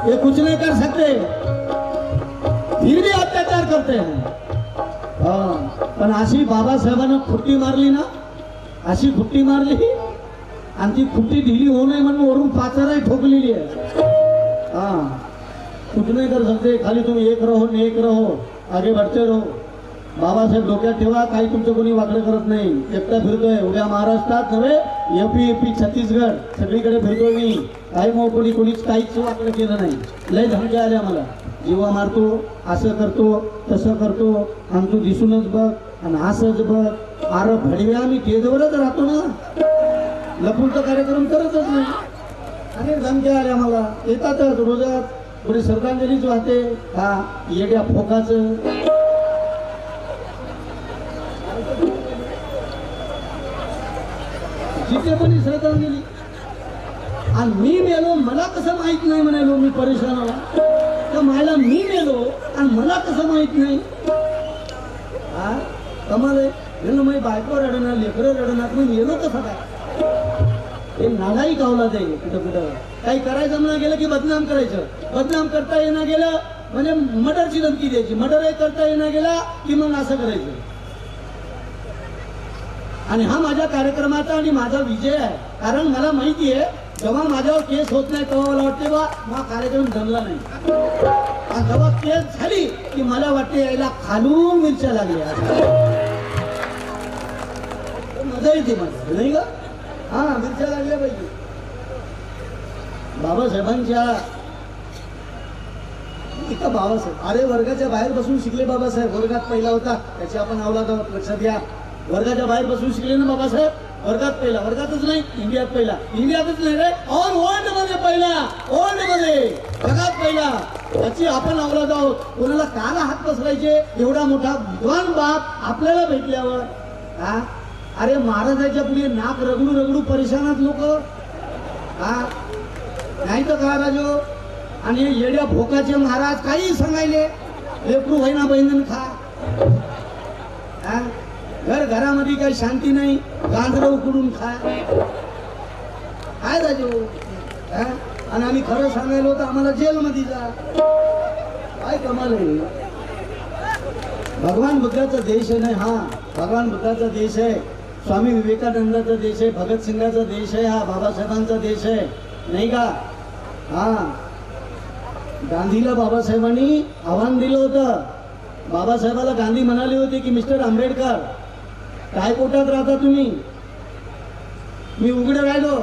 ये कुछ नहीं कर सकते, फिर भी अत्याचार करते हैं। पण अशी बाबासाहेबांना खुट्टी मारली ना, अशी खुट्टी मारली आणि ती खुट्टी ढिली होऊ नये म्हणून वरून पाचाराही ठोकलेली आहे। कुछ नहीं कर सकते, खाली तुम एक रहो, आगे बढ़ते रहो। बाबासाहेब डोक्यात ठेवा, काही तुमचं कोणी वाकडं करत नाही। एकटा फिरतोय उद्या महाराष्ट्रात नव्हे, एपी छत्तीसगड सगळीकडे फिरतोय मी। काही मग कोणीच काहीच वाकडं केलं नाही। लय धमक्या आल्या मला, जीवा मारतो, असं करतो, तसं करतो, आणि तू दिसूनच बघ आणि असंच बघ। अरे भडव्या, मी टेजवरच राहतो ना, लपून तर कार्यक्रम करतच नाही। अरे धमक्या आल्या मला, येतातच रोजच। थोडी श्रद्धांजलीच वाहते हा येड्या फोकाचं। जिथे पण श्रद्धांजली, आणि मी मेलो मला कसं माहित नाही म्हणालो मी परेशान होला। तर मला मी मेलो आणि मला कसं माहित नाही, हा कमाल आहे। गेलो मी बायको रडणार, लेकरं रडणार, मी मेलो कसं काय? हे नालाही गावला ते कुठं काही करायचं म्हणा गेलं की बदनाम करायचं, बदनाम करता येणं गेलं म्हणजे मर्डरची धमकी द्यायची, मर्डर करता येणं गेला की मग असं करायचं। आणि हा माझ्या कार्यक्रमाचा आणि माझा विजय आहे, कारण मला माहिती आहे जेव्हा माझ्यावर केस होत नाही तेव्हा मला वाटते बा हा कार्यक्रम जमला नाही, आणि जेव्हा केस झाली की मला वाटते यायला खालून मिरच्या लागल्या, मजा येते माझं नाही का? हा मिरच्या लागल्या पाहिजे। बाबासाहेबांच्या इतका बाबासाहेब, अरे वर्गाच्या बाहेर बसून शिकले बाबासाहेब, वर्गात पहिला होता त्याची आपण अवलाद आहोत, लक्षात घ्या। वर्गाच्या बाहेर बसून शिकले ना बाबासाहेब, वर्गात पहिला, वर्गातच नाही इंडियात पहिला, इंडियातच नाही रे और वर्ल्ड मध्ये पहिला, वर्ल्ड मध्ये जगात पहिला, त्याची आपण अवलाद आहोत। कोणाला काला हात पसरायचे, एवढा मोठा विद्वान बाप आपल्याला भेटल्यावर हा? अरे महाराजाच्या पुढे नाक रगडू रगडू परेशानात लोक, हा नाही तर का राजो? आणि येड्या भोकाचे महाराज काही सांगायले, लेकरू व्हायना बहिण खा, घरामध्ये काही शांती नाही, गांजरं उकडून खा, काय राजो? आणि आम्ही खरं सांगायलो तर आम्हाला जेलमध्ये जा, काय कमाल आहे? भगवान बुद्धाचा देश आहे ना हा, भगवान बुद्धाचा देश आहे, स्वामी विवेकानंदाचा देश आहे, भगतसिंगाचा देश आहे, हा बाबासाहेबांचा देश आहे नाही का? हा गांधीला बाबासाहेबांनी आव्हान दिलं होतं। बाबासाहेबाला गांधी म्हणाले होते की मिस्टर आंबेडकर काय कोटात राहता तुम्ही? मी उघडे राहिलो,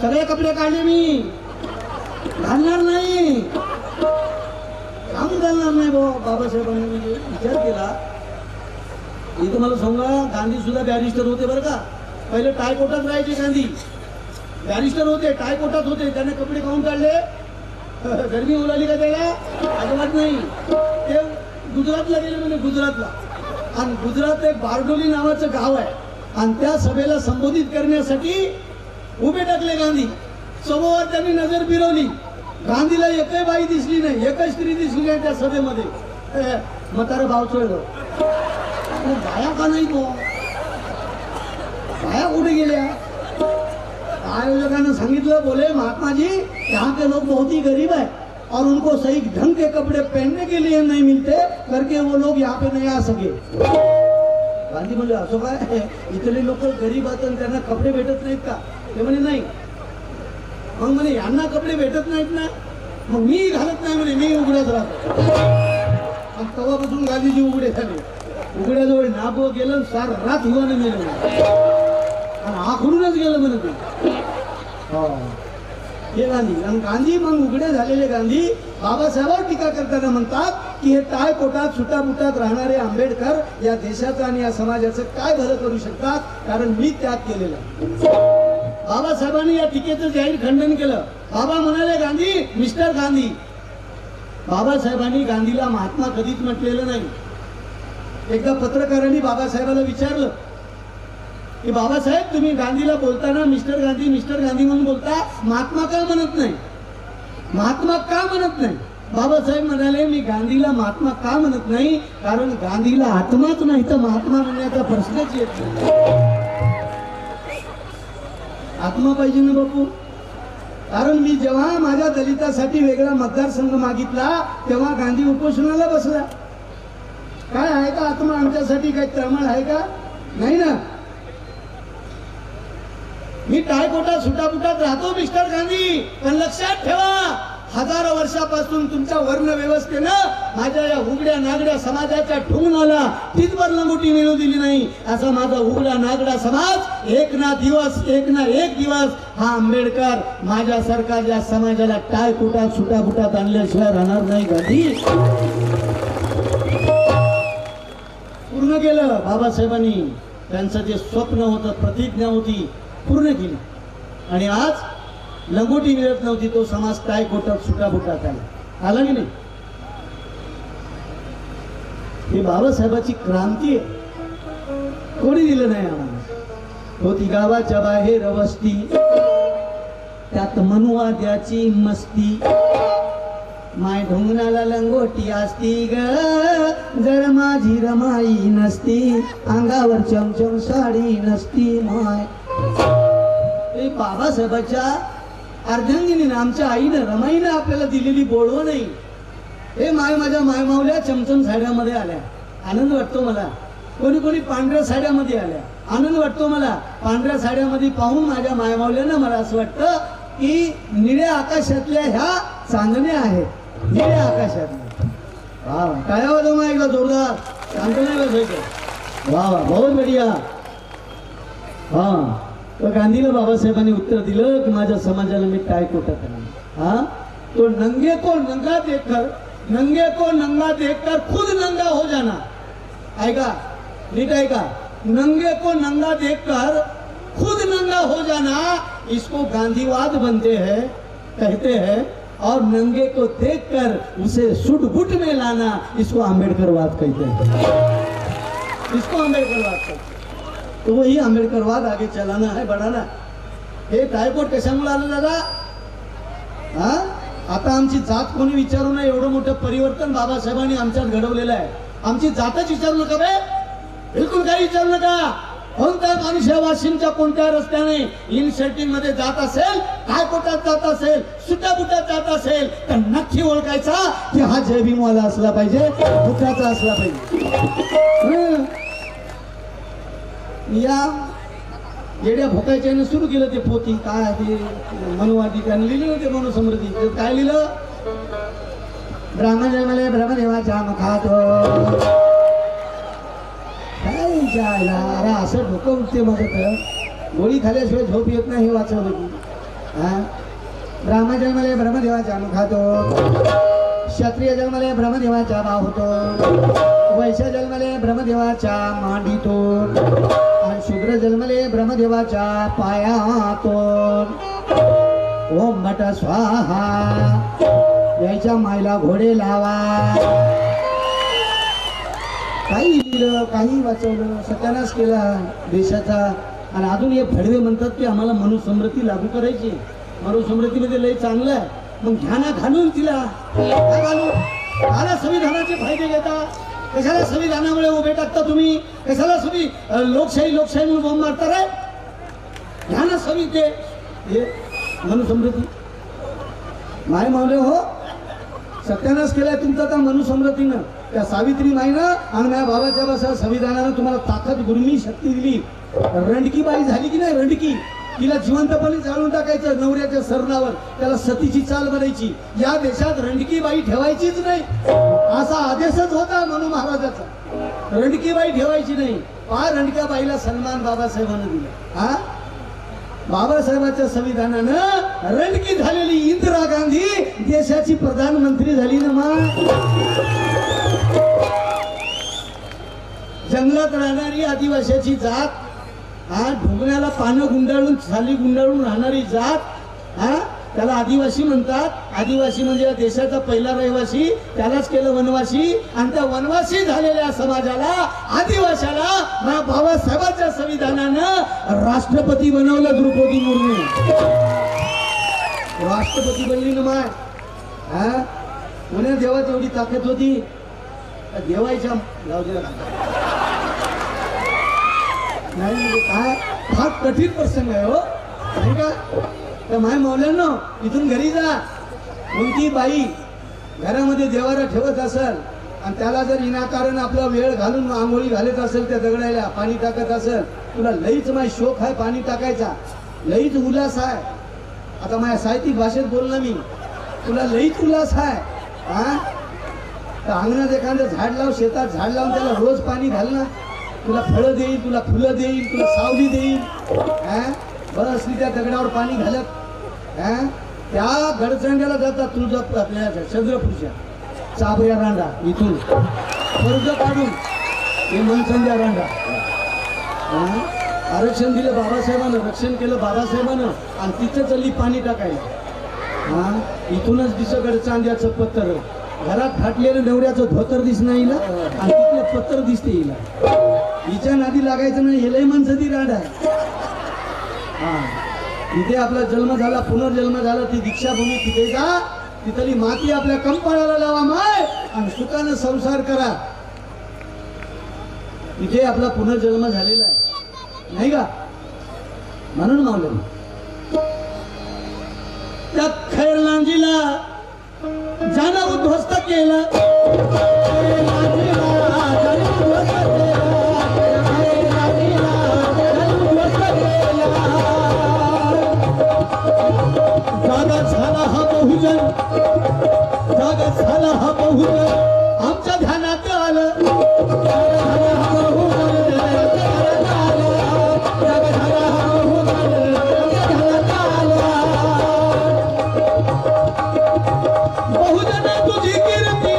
सगळे कपडे काढले, मी घालणार नाही, काम घालणार नाही बाबासाहेबांनी म्हणजे विचार केला। हे तुम्हाला सांगा, गांधी सुद्धा बॅरिस्टर होते बरं का, पहिले टाय कोटात राहायचे गांधी, बॅरिस्टर होते, टाय कोटात होते, त्याने कपडे काढून काढले, गरमी उलाली का त्याला? अजिबात नाही। ते गुजरातला गेले म्हणजे गुजरातला, आणि गुजरात एक बारडोली नावाचं गाव आहे, आणि त्या सभेला संबोधित करण्यासाठी उभे टाकले गांधी। समोर त्यांनी नजर फिरवली, गांधीला एकही बाई दिसली नाही, एकही स्त्री दिसली नाही त्या सभेमध्ये। म्हातारं भाव चढलं, बाया का नाही तो, बाया कुठे गेल्या? आयोजकांना सांगितलं, बोले महात्मा जी यहाँ के लोग बहुत ही गरीब है और उनको सही ढंग के कपड़े पहनने के लिए नहीं मिलते, करके वो लोग यहाँ पे नहीं आ सके। गांधी बोले असो काय, इथले लोक गरीब आहेत त्यांना कपडे भेटत नाहीत का? ते म्हणे नाही। मग म्हणे यांना कपडे भेटत नाहीत ना, मग मी घालत नाही म्हणे, मी उघड्याच राहतो। तेव्हापासून गांधीजी उघडे झाले, उघड्याजवळ नाब गेलं, सार रात हिवाने गेलं आणि आखडूनच गेलं म्हणे ते। हे गांधी, आणि गांधी मग उघडे झालेले गांधी बाबासाहेबांवर टीका करताना म्हणतात की हे टाय कोटात सुटाबुटात राहणारे आंबेडकर या देशाचं आणि या समाजाचं काय भलं करू शकतात, कारण मी त्याग केलेला। बाबासाहेबांनी या टीकेचं जाहीर खंडन केलं। बाबा म्हणाले गांधी मिस्टर गांधी, बाबासाहेबांनी गांधीला महात्मा कधीच म्हटलेलं नाही। एकदा पत्रकारांनी बाबासाहेबाला विचारलं की बाबासाहेब तुम्ही गांधीला बोलताना मिस्टर गांधी म्हणून बोलता, महात्मा का म्हणत नाही, महात्मा का म्हणत नाही? बाबासाहेब म्हणाले मी गांधीला महात्मा का म्हणत नाही, कारण गांधीला आत्माच नाही तर महात्मा म्हणण्याचा प्रश्नच येत नाही। आत्मा पाहिजे ना बापू, कारण मी जेव्हा माझ्या दलितासाठी वेगळा मतदारसंघ मागितला तेव्हा गांधी उपोषणाला बसला. काय आहे का आत्मा आमच्यासाठी काही तळमळ आहे का? नाही ना. मी टायकोटा सुटापुटात राहतो मिस्टर गांधी, पण लक्षात ठेवा हजारो वर्षापासून तुमच्या वर्ण व्यवस्थेनं माझ्या या उघड्या नागड्या समाजाच्या ठुंगणाला तीचभर लंगोटी मिळू दिली नाही. असा माझा उघडा नागडा समाज एक ना एक दिवस हा आंबेडकर माझ्या सरकारच्या समाजाला टायकोटात सुटापुटात आणल्याशिवाय राहणार नाही. गांधी पूर्ण केलं. बाबासाहेबांनी त्यांचं जे स्वप्न होतं, प्रतिज्ञा होती, पूर्ण केली. आणि आज लंगोटी मिळत नव्हती, तो समाज टायकोटात सुटापुटात आला की नाही? ही बाबासाहेबाची क्रांती आहे, कोणी दिलं नाही आम्हाला. होती गावाच्या बाहेर वस्ती, त्यात मनुवाद्याची मस्ती, माय ढोंगणाला लंगोटी असती ग, जर माझी रमाई नसती, अंगावर चमचम साडी नसती माय. बाबासाहेबाच्या अर्धांगिनीनं आमच्या आईनं रमाईनं आपल्याला दिलेली बोलव नाही. हे माझ्या मायमावल्या चमचम साड्यामध्ये आल्या, आनंद वाटतो मला. कोणी पांढऱ्या साड्यामध्ये आल्या, आनंद वाटतो मला. पांढऱ्या साड्यामध्ये पाहून माझ्या मायमावल्यानं मला असं वाटतं की निळ्या आकाशातल्या ह्या चांदण्या आहेत, निळ्या आकाशातल्या. वा वा, काय वाजव मग एकदा जोरदार, शांत नाही बसायचं. वा वा, बहुत बढिया. हा, तर गांधीला बाबासाहेबांनी उत्तर दिलं की माझ्या समाजाला मी टायकोटात आणलं. हा, तो नंगे को नंगा देखकर खुद नंगा हो जाना. ऐका नीट ऐका, नंगे को नंगा देखकर खुद नंगा हो जाना, इसको गांधीवाद बनते हैं, कहते हैं. और नंगे को देखकर उसे सुट-बुट में लाना, इसको आंबेडकरवाद कहते हैं. इसको आंबेडकरवाद कहते हैं. तो वही आंबेडकरवाद आगे चलाना है, बढ़ाना. हे टायकोट कशामुळे आलं दादा? हा, आता आमची जात कोणी विचारू नये, एवढं मोठं परिवर्तन बाबासाहेबांनी आमच्यात घडवलेलं आहे. आमची जातच विचारू नका बे, बिलकुल काही विचारू नका. कोणता माणूस या वाशिमच्या कोणत्या रस्त्याने इनशर्टिंग मध्ये जात असेल, टायकोटात जात असेल, सुटाबुटात जात असेल, तर नक्की ओळखायचा की हा जय भीमवाला असला पाहिजे, बुटाचा असला पाहिजे. या येड्या भोकायच्याने सुरू केलं ते पोती, काय ते मनुवादी त्यांनी लिहिले होते मनुसमृद्धी. काय लिहिलं? ब्राह्मण जन्मले ब्रह्मदेवाच्या मुखात. काय जायला अरे असं डोकं उठते माझं. तर गोळी खाल्याशिवाय झोप येत नाही हे वाचवलं की. हा, ब्राह्मण जन्मले ब्रह्मदेवाच्या मुखातो, क्षत्रिय जन्मले ब्रह्मदेवाच्या बाहुतो, वैश्य जन्मले ब्रह्मदेवाच्या मांडीतो, आणि शूद्र जन्मले ब्रह्मदेवाच्या पायातो. ओम नट स्वाहा, याच्या मायला घोडे लावा. काही लिहिलं, काही वाचवलं, सत्यानाश केला देशाचा. आणि अजून हे भडवे म्हणतात की आम्हाला मनुस्मृती लागू करायची. मनुस्मृतीमध्ये लय चांगलं आहे, मग घ्या ना घालून तिला. काय घालून? मला संविधानाचे फायदे घेता, कशाला संविधानामुळे उभे टाकता तुम्ही? कशाला लोकशाही म्हणून बॉम्ब मारता रे? घ्या ना हे मनुस्मृती. माय मावले हो, सत्यानाश केलाय तुमचा त्या मनुस्मृतीनं, त्या सावित्रीमाईनं आणि माझ्या बाबाच्या बसा संविधानानं तुम्हाला ताकद, गुरुमी, शक्ती दिली. रंडकी बाई झाली की नाही? रंडकी, तिला जिवंतपणे जाळून टाकायचं नवऱ्याच्या सरणावर, त्याला सतीची चाल बनायची. या देशात रंडकी बाई ठेवायचीच नाही असा आदेशच होता म्हणू महाराजाचा. रंडकी बाई ठेवायची नाही. रंडक्या बाईला सन्मान बाबासाहेबांना दिला. हा, बाबासाहेबांच्या संविधानानं रंडकी झालेली इंदिरा गांधी देशाची प्रधानमंत्री झाली ना. मग जंगलात राहणारी आदिवासीची जात, हा, ढोंगण्याला पानं गुंडाळून, साली गुंडाळून राहणारी जात, हा, त्याला आदिवासी म्हणतात. आदिवासी म्हणजे या देशाचा पहिला रहिवासी, त्यालाच केलं वनवासी. आणि त्या वनवासी झालेल्या समाजाला, आदिवाशाला बाबासाहेबांच्या संविधानानं राष्ट्रपती बनवलं. द्रौपदी मुर्मू राष्ट्रपती बनली ना. माय हा, पुण्या देवात एवढी ताकद होती, देवाच्या नाही काय फार कठीण प्रसंग आहे हो, नाही का? तर माय मौल्यांनो इथून घरी जा. कोणती बाई घरामध्ये देवारा ठेवत असेल आणि त्याला जर विनाकारण आपला वेळ घालून आंघोळी घालत असेल त्या दगडायला पाणी टाकत असेल, तुला लईच माय शोक आहे पाणी टाकायचा, लईच उल्हास आहे. आता माझ्या साहित्यिक भाषेत बोलणं मी, तुला लईच उल्हास आहे हा. तर अंगणात एखादं झाड लाव, शेतात झाड लावून त्याला रोज पाणी घाल ना. तुला फळं देईल, तुला फुलं देईल, तुला सावली देईल हा. बस त्या दगडावर पाणी घालत हा. त्या गडचंड्याला जातात तुळजापूर आपल्या चंद्रपूरच्या चाबऱ्या रांडा इथून कर्ज काढून हे मनसंध्या रांडा. आरक्षण दिलं बाबासाहेबांना, रक्षण केलं बाबासाहेबांना आणि तिथं चालली पाणी टाकायला हा. इथूनच दिसं गडचांद्याचं पत्तर, घरात फाटलेलं नवऱ्याचं धोतर दिसणं येईल आणि तिथलं पत्तर दिसते येईल. हिच्या नादी लागायचं नाही, हे लय मनसंधी रांडा आहे हा. तिथे आपला जन्म झाला, पुनर्जन्म झाला, ती दीक्षाभूमी तिथे जा, तिथली माती आपल्या कंपाळाला लावा माय आणि सुखानं संसार करा. तिथे आपला पुनर्जन्म झालेला आहे नाही का. म्हणून मावलं त्या खैरलांजीला ज्यानं उद्ध्वस्त केलं, जागा झाला हा बहुजन, जागा झाला हा बहुजन आमच्या ध्यानात आलं. बहुजन तुझी कीर्ती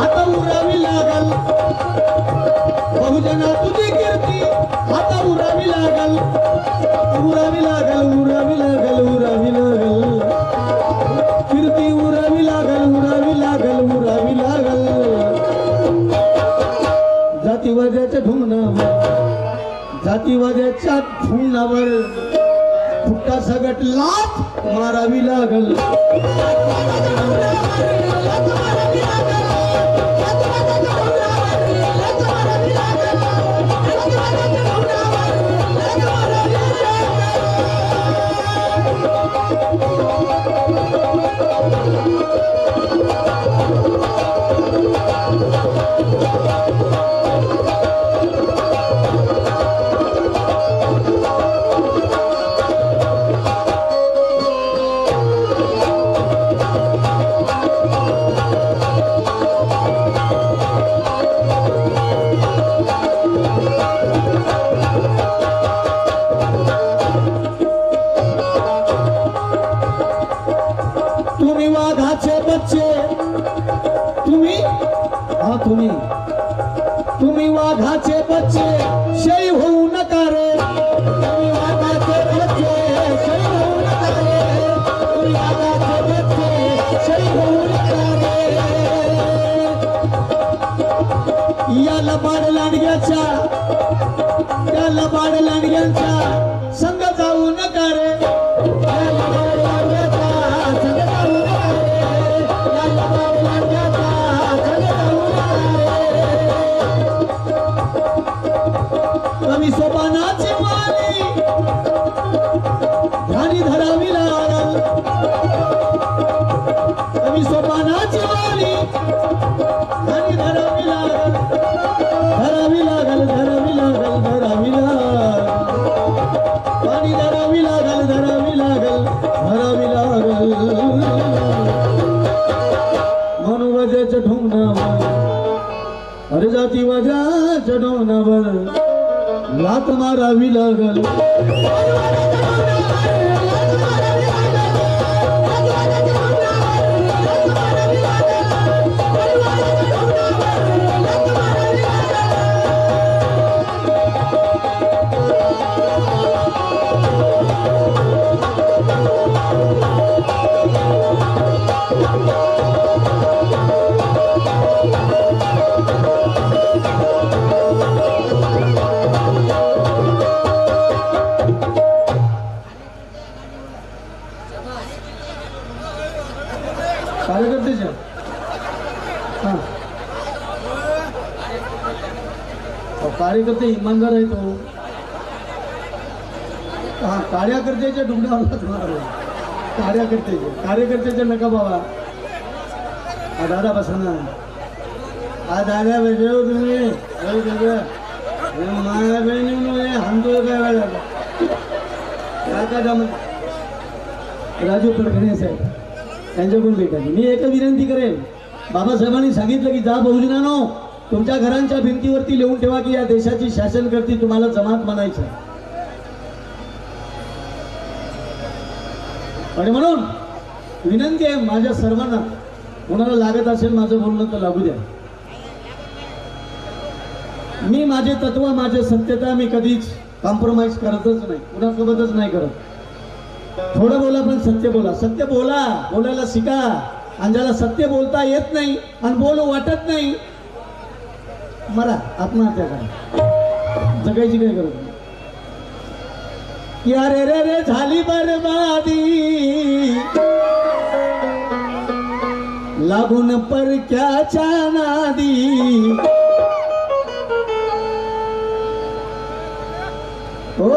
आता उरावी लागल, बहुजना तुझी कीर्ती आता उरावी लागल, उरावी लागल, उरावी लागल, उरावी लागल कीर्ती, उरावी लागल, उरावी लागल, उरावी लागल. जातीवाद्याच्या ढुंगणावर, जातीवाद्याच्या ढुंगणावर फुटका सगट लाथ मारावी लागल. तुम्ही वाघाचे बच्चे, तुम्ही वाघाचे बच्चे शै होऊ नका रे. तुम्ही वाघाचे बच्चे शै होऊ नका रे. तुम्ही वाघाचे बच्चे शै होऊ नका रे. या लबाड लांडग्याच्या, त्या लबाड लांडग्यांच्या संग जाऊ नका रे. कमी सोपानाची वाणी ध्यानी धरावी लागल, कमी सोपानाची वाणी ध्यानी धरावी लागल, धरावी लागल, धरावी लागल, धरावी लागल, पाणी धरावी लागल, धरावी लागल, धरावी लागल. म्हणून वजाच्या ढोंगणावर, अरे जाती वजाच्या ढोंगणावर लात मारावी लागल. कार्यकर्तेच्या हा कार्यकर्ते इमानदार आहेत. हा कार्यकर्त्याच्या डुंगरावरच मारलं. कार्यकर्त्याचे नका बाबा. हा दादा बसा ना. हा दादा बजाव तुम्ही. माझ्या बहिणीमुळे हाणतो काय वेळा काका राजू कडकणे साहेब त्यांच्याकडून भेटायचे. मी एक विनंती करेन, बाबासाहेबांनी सांगितलं की जा बहुजनांनो तुमच्या घरांच्या भिंतीवरती लिहून ठेवा की या देशाची शासनकर्ती तुम्हाला जमात म्हणायचं. आणि म्हणून विनंती आहे माझ्या सर्वांना, कोणाला लागत असेल माझं बोलणं तर लागू द्या. मी माझे तत्व माझे सत्यता मी कधीच कॉम्प्रोमाइज करतच नाही, कुणासोबतच नाही करत. थोडं बोला पण सत्य बोला. सत्य बोला, बोलायला शिका. आणि ज्याला सत्य बोलता येत नाही आणि बोलू वाटत नाही मरा, आत्महत्या करा. जगायची काय गरज नाही. या रे रे रे झाली बरबादी लागून परक्याच्या नादी. ओ